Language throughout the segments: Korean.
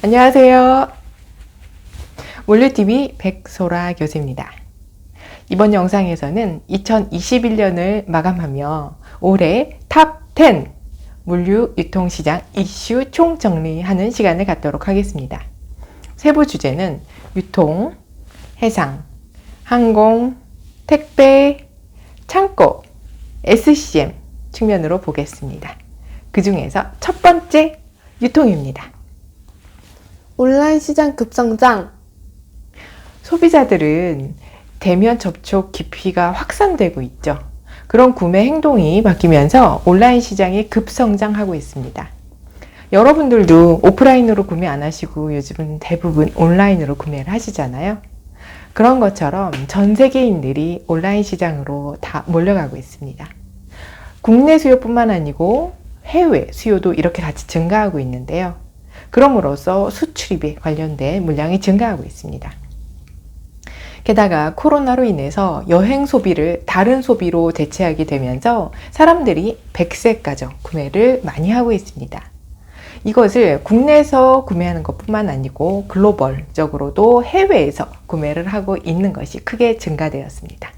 안녕하세요. 물류TV 백소라 교수입니다. 이번 영상에서는 2021년을 마감하며 올해 탑10 물류 유통시장 이슈 총정리하는 시간을 갖도록 하겠습니다. 세부 주제는 유통, 해상, 항공, 택배, 창고, SCM 측면으로 보겠습니다. 그 중에서 첫 번째 유통입니다. 온라인 시장 급성장. 소비자들은 대면 접촉 깊이가 확산되고 있죠. 그런 구매 행동이 바뀌면서 온라인 시장이 급성장하고 있습니다. 여러분들도 오프라인으로 구매 안 하시고 요즘은 대부분 온라인으로 구매를 하시잖아요. 그런 것처럼 전 세계인들이 온라인 시장으로 다 몰려가고 있습니다. 국내 수요뿐만 아니고 해외 수요도 이렇게 같이 증가하고 있는데요. 그럼으로써 수출입에 관련된 물량이 증가하고 있습니다. 게다가 코로나로 인해서 여행 소비를 다른 소비로 대체하게 되면서 사람들이 백색가정 구매를 많이 하고 있습니다. 이것을 국내에서 구매하는 것뿐만 아니고 글로벌적으로도 해외에서 구매를 하고 있는 것이 크게 증가되었습니다.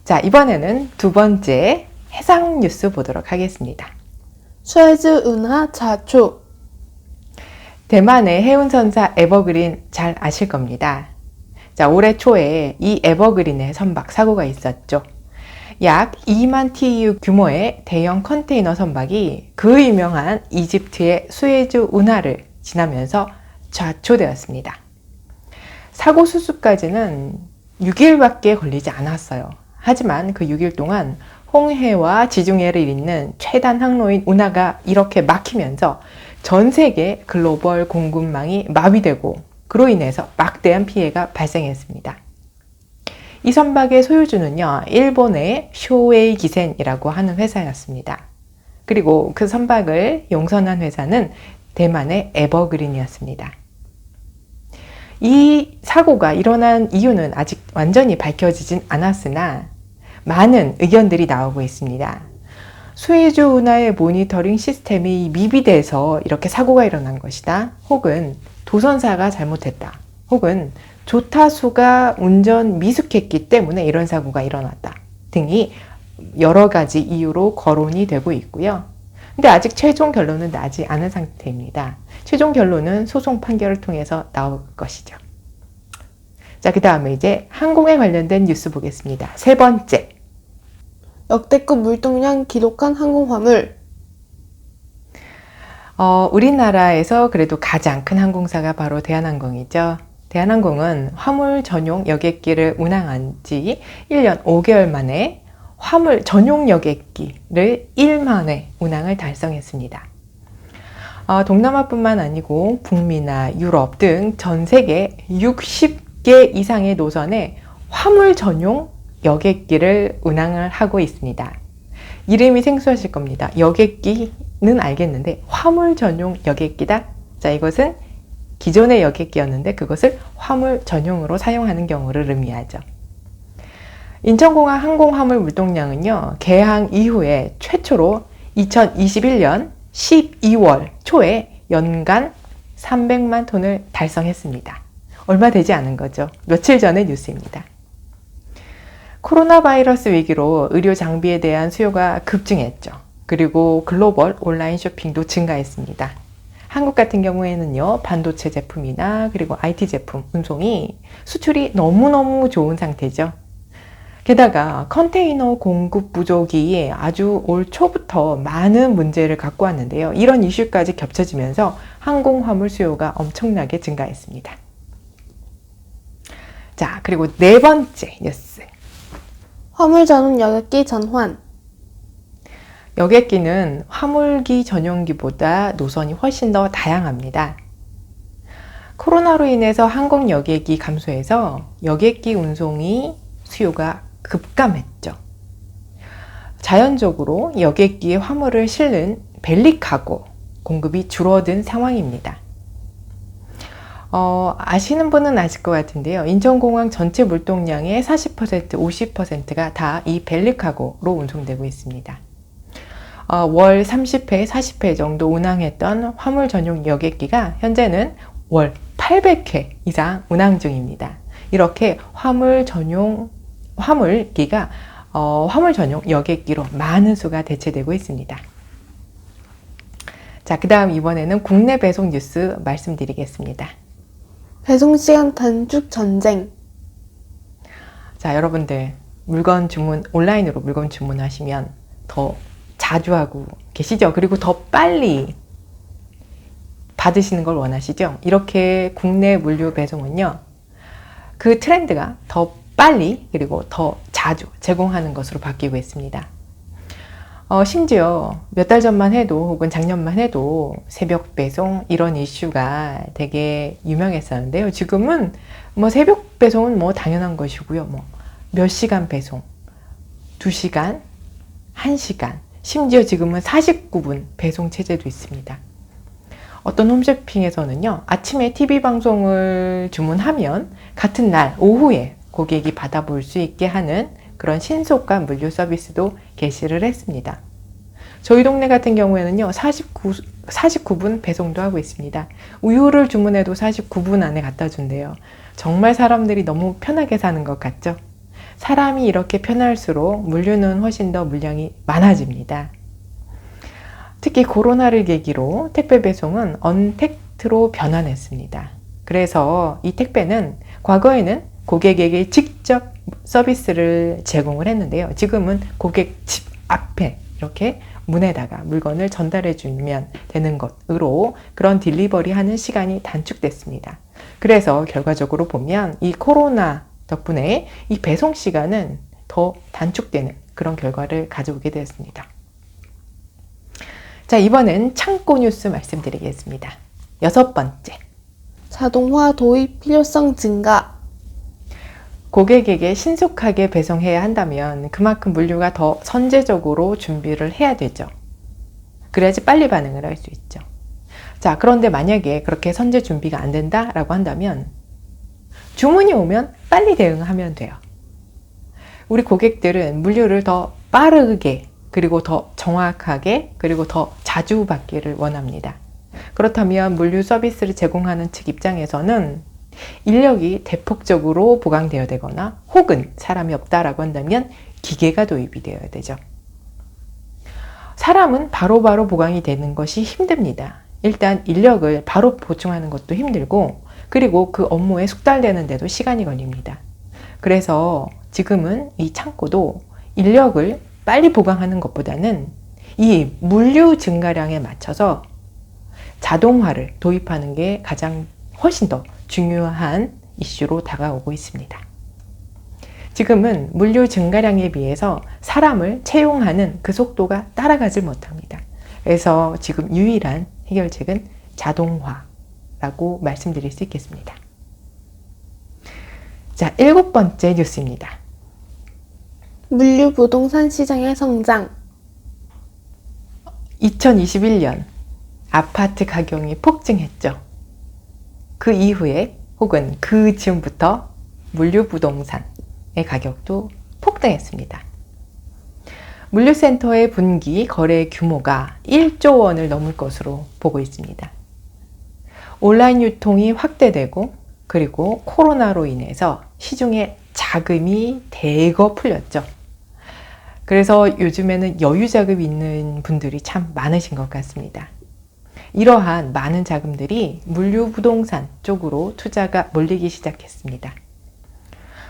자, 이번에는 두 번째 해상 뉴스 보도록 하겠습니다. 수에즈 운하 자초. 대만의 해운선사 에버그린 잘 아실 겁니다. 자, 올해 초에 이 에버그린의 선박 사고가 있었죠. 약 2만 TEU 규모의 대형 컨테이너 선박이 그 유명한 이집트의 수에즈 운하를 지나면서 좌초되었습니다. 사고 수습까지는 6일밖에 걸리지 않았어요. 하지만 그 6일 동안 홍해와 지중해를 잇는 최단 항로인 운하가 이렇게 막히면서 전 세계 글로벌 공급망이 마비되고 그로 인해서 막대한 피해가 발생했습니다. 이 선박의 소유주는요, 일본의 쇼웨이 기센이라고 하는 회사였습니다. 그리고 그 선박을 용선한 회사는 대만의 에버그린이었습니다. 이 사고가 일어난 이유는 아직 완전히 밝혀지진 않았으나 많은 의견들이 나오고 있습니다. 수에즈 운하의 모니터링 시스템이 미비돼서 이렇게 사고가 일어난 것이다. 혹은 도선사가 잘못했다. 혹은 조타수가 운전 미숙했기 때문에 이런 사고가 일어났다. 등이 여러 가지 이유로 거론이 되고 있고요. 근데 아직 최종 결론은 나지 않은 상태입니다. 최종 결론은 소송 판결을 통해서 나올 것이죠. 자, 그 다음에 이제 항공에 관련된 뉴스 보겠습니다. 세 번째. 역대급 물동량 기록한 항공화물. 우리나라에서 그래도 가장 큰 항공사가 바로 대한항공이죠. 대한항공은 화물 전용 여객기를 운항한 지 1년 5개월 만에 화물 전용 여객기를 1만 회 운항을 달성했습니다. 동남아뿐만 아니고 북미나 유럽 등 전 세계 60개 이상의 노선에 화물 전용 여객기를 운항을 하고 있습니다. 이름이 생소하실 겁니다. 여객기는 알겠는데 화물 전용 여객기다? 자, 이것은 기존의 여객기였는데 그것을 화물 전용으로 사용하는 경우를 의미하죠. 인천공항 항공화물 물동량은요, 개항 이후에 최초로 2021년 12월 초에 연간 300만 톤을 달성했습니다. 얼마 되지 않은 거죠. 며칠 전의 뉴스입니다. 코로나 바이러스 위기로 의료 장비에 대한 수요가 급증했죠. 그리고 글로벌 온라인 쇼핑도 증가했습니다. 한국 같은 경우에는요, 반도체 제품이나 그리고 IT 제품 운송이 수출이 너무너무 좋은 상태죠. 게다가 컨테이너 공급 부족이 아주 올 초부터 많은 문제를 갖고 왔는데요. 이런 이슈까지 겹쳐지면서 항공화물 수요가 엄청나게 증가했습니다. 자, 그리고 네 번째 뉴스. 화물 전용 여객기 전환. 여객기는 화물기 전용기보다 노선이 훨씬 더 다양합니다. 코로나로 인해서 항공 여객이 감소해서 여객기 운송이 수요가 급감했죠. 자연적으로 여객기에 화물을 실는 벨리카고 공급이 줄어든 상황입니다. 아시는 분은 아실 것 같은데요. 인천공항 전체 물동량의 40%, 50%가 다 이 벨리카고로 운송되고 있습니다. 월 30회, 40회 정도 운항했던 화물 전용 여객기가 현재는 월 800회 이상 운항 중입니다. 이렇게 화물 전용 여객기로 많은 수가 대체되고 있습니다. 자, 그 다음 이번에는 국내 배송 뉴스 말씀드리겠습니다. 배송시간 단축 전쟁. 자, 여러분들 온라인으로 물건 주문하시면 더 자주 하고 계시죠? 그리고 더 빨리 받으시는 걸 원하시죠? 이렇게 국내 물류 배송은요, 그 트렌드가 더 빨리 그리고 더 자주 제공하는 것으로 바뀌고 있습니다. 심지어 몇 달 전만 해도 혹은 작년만 해도 새벽 배송 이런 이슈가 되게 유명했었는데요. 지금은 새벽 배송은 당연한 것이고요. 몇 시간 배송, 2시간, 1시간, 심지어 지금은 49분 배송 체제도 있습니다. 어떤 홈쇼핑에서는요, 아침에 TV 방송을 주문하면 같은 날 오후에 고객이 받아볼 수 있게 하는 그런 신속한 물류 서비스도 게시를 했습니다. 저희 동네 같은 경우에는요, 49분 배송도 하고 있습니다. 우유를 주문해도 49분 안에 갖다 준대요. 정말 사람들이 너무 편하게 사는 것 같죠? 사람이 이렇게 편할수록 물류는 훨씬 더 물량이 많아집니다. 특히 코로나를 계기로 택배 배송은 언택트로 변환했습니다. 그래서 이 택배는 과거에는 고객에게 직접 서비스를 제공을 했는데요. 지금은 고객 집 앞에 이렇게 문에다가 물건을 전달해 주면 되는 것으로 그런 딜리버리 하는 시간이 단축됐습니다. 그래서 결과적으로 보면 이 코로나 덕분에 이 배송 시간은 더 단축되는 그런 결과를 가져오게 되었습니다. 자, 이번엔 창고 뉴스 말씀드리겠습니다. 6번째. 자동화 도입 필요성 증가. 고객에게 신속하게 배송해야 한다면 그만큼 물류가 더 선제적으로 준비를 해야 되죠. 그래야지 빨리 반응을 할 수 있죠. 자, 그런데 만약에 그렇게 선제 준비가 안 된다라고 한다면 주문이 오면 빨리 대응하면 돼요. 우리 고객들은 물류를 더 빠르게 그리고 더 정확하게 그리고 더 자주 받기를 원합니다. 그렇다면 물류 서비스를 제공하는 측 입장에서는 인력이 대폭적으로 보강되어야 되거나 혹은 사람이 없다라고 한다면 기계가 도입이 되어야 되죠. 사람은 바로바로 보강이 되는 것이 힘듭니다. 일단 인력을 바로 보충하는 것도 힘들고 그리고 그 업무에 숙달되는 데도 시간이 걸립니다. 그래서 지금은 이 창고도 인력을 빨리 보강하는 것보다는 이 물류 증가량에 맞춰서 자동화를 도입하는 게 훨씬 더 중요한 이슈로 다가오고 있습니다. 지금은 물류 증가량에 비해서 사람을 채용하는 그 속도가 따라가질 못합니다. 그래서 지금 유일한 해결책은 자동화라고 말씀드릴 수 있겠습니다. 자, 7번째 뉴스입니다. 물류 부동산 시장의 성장. 2021년 아파트 가격이 폭증했죠. 그 이후에 혹은 그 즈음부터 물류 부동산의 가격도 폭등했습니다. 물류센터의 분기 거래 규모가 1조 원을 넘을 것으로 보고 있습니다. 온라인 유통이 확대되고 그리고 코로나로 인해서 시중에 자금이 대거 풀렸죠. 그래서 요즘에는 여유 자금이 있는 분들이 참 많으신 것 같습니다. 이러한 많은 자금들이 물류 부동산 쪽으로 투자가 몰리기 시작했습니다.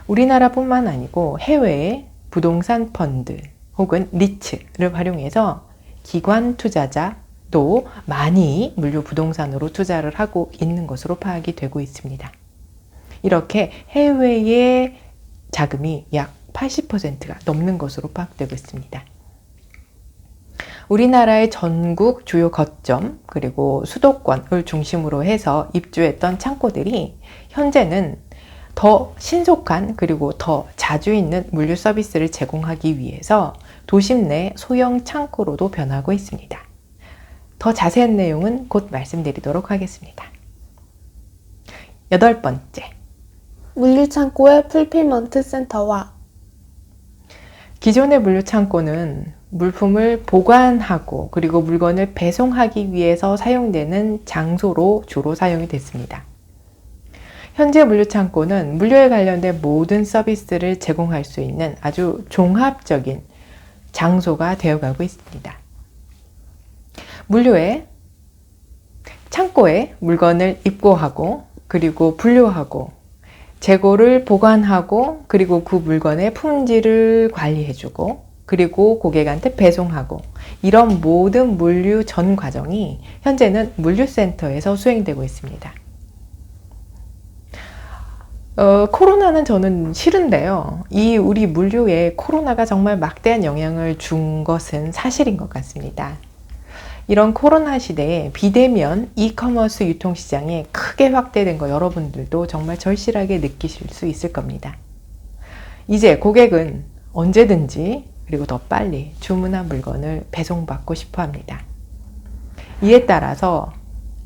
우리나라뿐만 아니고 해외의 부동산 펀드 혹은 리츠를 활용해서 기관 투자자도 많이 물류 부동산으로 투자를 하고 있는 것으로 파악이 되고 있습니다. 이렇게 해외의 자금이 약 80%가 넘는 것으로 파악되고 있습니다. 우리나라의 전국 주요 거점 그리고 수도권을 중심으로 해서 입주했던 창고들이 현재는 더 신속한 그리고 더 자주 있는 물류 서비스를 제공하기 위해서 도심 내 소형 창고로도 변하고 있습니다. 더 자세한 내용은 곧 말씀드리도록 하겠습니다. 8번째. 물류 창고의 풀필먼트 센터화. 기존의 물류 창고는 물품을 보관하고 그리고 물건을 배송하기 위해서 사용되는 장소로 주로 사용이 됐습니다. 현재 물류창고는 물류에 관련된 모든 서비스를 제공할 수 있는 아주 종합적인 장소가 되어가고 있습니다. 창고에 물건을 입고하고 그리고 분류하고 재고를 보관하고 그리고 그 물건의 품질을 관리해주고 그리고 고객한테 배송하고 이런 모든 물류 전 과정이 현재는 물류센터에서 수행되고 있습니다. 코로나는 저는 싫은데요. 우리 물류에 코로나가 정말 막대한 영향을 준 것은 사실인 것 같습니다. 이런 코로나 시대에 비대면 이커머스 유통시장이 크게 확대된 거 여러분들도 정말 절실하게 느끼실 수 있을 겁니다. 이제 고객은 언제든지 그리고 더 빨리 주문한 물건을 배송받고 싶어 합니다. 이에 따라서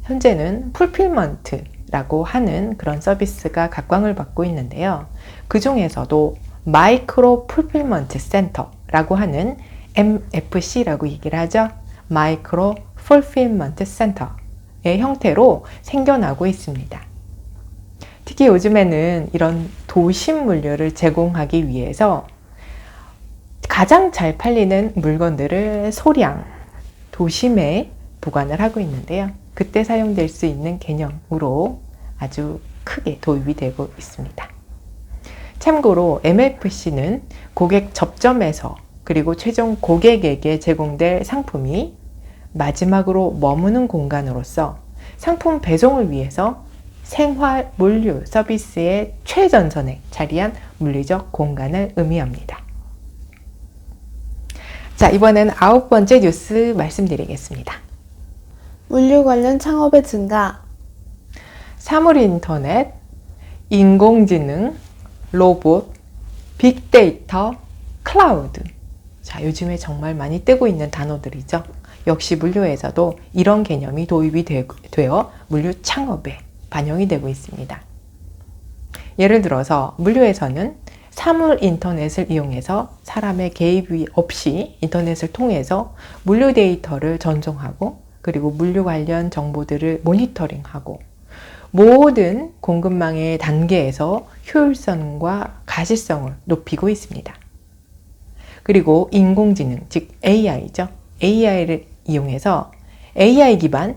현재는 풀필먼트라고 하는 그런 서비스가 각광을 받고 있는데요. 그 중에서도 마이크로 풀필먼트 센터라고 하는 MFC라고 얘기를 하죠. 마이크로 풀필먼트 센터의 형태로 생겨나고 있습니다. 특히 요즘에는 이런 도심 물류를 제공하기 위해서 가장 잘 팔리는 물건들을 소량 도심에 보관을 하고 있는데요. 그때 사용될 수 있는 개념으로 아주 크게 도입이 되고 있습니다. 참고로 MFC는 고객 접점에서 그리고 최종 고객에게 제공될 상품이 마지막으로 머무는 공간으로서 상품 배송을 위해서 생활 물류 서비스의 최전선에 자리한 물리적 공간을 의미합니다. 자, 이번엔 9번째 뉴스 말씀드리겠습니다. 물류 관련 창업의 증가. 사물인터넷, 인공지능, 로봇, 빅데이터, 클라우드. 자, 요즘에 정말 많이 뜨고 있는 단어들이죠. 역시 물류에서도 이런 개념이 도입이 되어 물류 창업에 반영이 되고 있습니다. 예를 들어서 물류에서는 사물 인터넷을 이용해서 사람의 개입이 없이 인터넷을 통해서 물류 데이터를 전송하고 그리고 물류 관련 정보들을 모니터링하고 모든 공급망의 단계에서 효율성과 가시성을 높이고 있습니다. 그리고 인공지능, 즉 AI죠. AI를 이용해서 AI 기반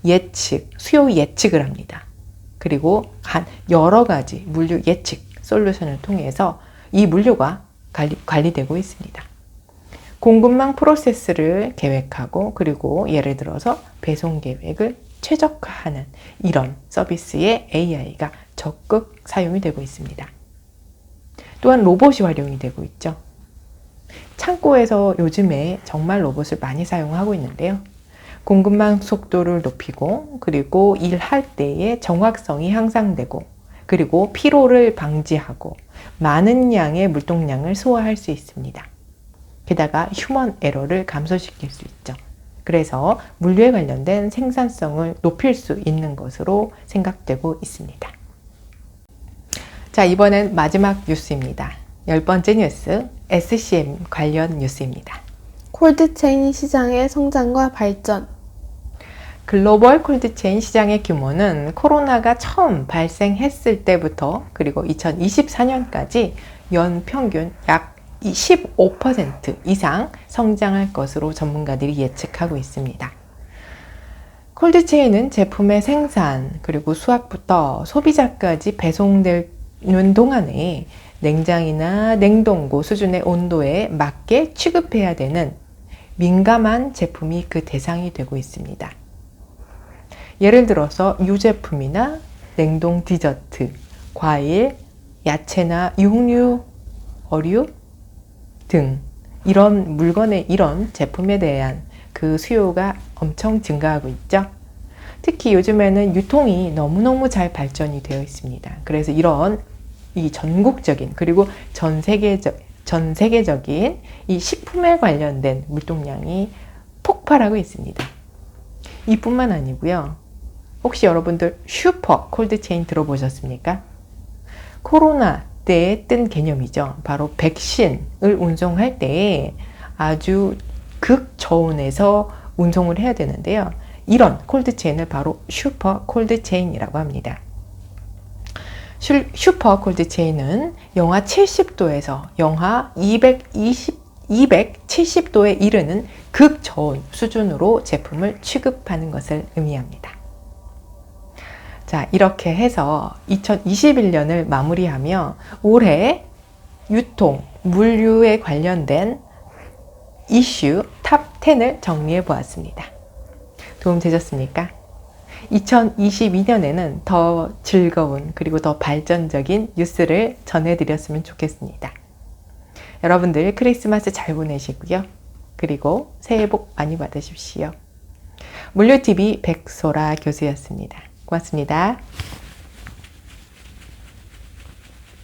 예측, 수요 예측을 합니다. 그리고 여러 가지 물류 예측 솔루션을 통해서 이 물류가 관리되고 있습니다. 공급망 프로세스를 계획하고 그리고 예를 들어서 배송 계획을 최적화하는 이런 서비스에 AI가 적극 사용이 되고 있습니다. 또한 로봇이 활용이 되고 있죠. 창고에서 요즘에 정말 로봇을 많이 사용하고 있는데요. 공급망 속도를 높이고 그리고 일할 때의 정확성이 향상되고 그리고 피로를 방지하고 많은 양의 물동량을 소화할 수 있습니다. 게다가 휴먼 에러를 감소시킬 수 있죠. 그래서 물류에 관련된 생산성을 높일 수 있는 것으로 생각되고 있습니다. 자, 이번엔 마지막 뉴스입니다. 10번째 뉴스, SCM 관련 뉴스입니다. 콜드체인 시장의 성장과 발전. 글로벌 콜드체인 시장의 규모는 코로나가 처음 발생했을 때부터 그리고 2024년까지 연평균 약 15% 이상 성장할 것으로 전문가들이 예측하고 있습니다. 콜드체인은 제품의 생산 그리고 수확부터 소비자까지 배송되는 동안에 냉장이나 냉동고 수준의 온도에 맞게 취급해야 되는 민감한 제품이 그 대상이 되고 있습니다. 예를 들어서 유제품이나 냉동 디저트, 과일, 야채나 육류, 어류 등 이런 물건의 이런 제품에 대한 그 수요가 엄청 증가하고 있죠. 특히 요즘에는 유통이 너무너무 잘 발전이 되어 있습니다. 그래서 이런 이 전국적인 그리고 전 세계적인 이 식품에 관련된 물동량이 폭발하고 있습니다. 이뿐만 아니고요. 혹시 여러분들 슈퍼 콜드체인 들어보셨습니까? 코로나 때에 뜬 개념이죠. 바로 백신을 운송할 때 아주 극저온에서 운송을 해야 되는데요. 이런 콜드체인을 바로 슈퍼 콜드체인이라고 합니다. 슈퍼 콜드체인은 영하 70도에서 영하 270도에 이르는 극저온 수준으로 제품을 취급하는 것을 의미합니다. 자, 이렇게 해서 2021년을 마무리하며 올해 유통, 물류에 관련된 이슈 탑 10을 정리해 보았습니다. 도움 되셨습니까? 2022년에는 더 즐거운 그리고 더 발전적인 뉴스를 전해드렸으면 좋겠습니다. 여러분들 크리스마스 잘 보내시고요. 그리고 새해 복 많이 받으십시오. 물류TV 백소라 교수였습니다. 고맙습니다.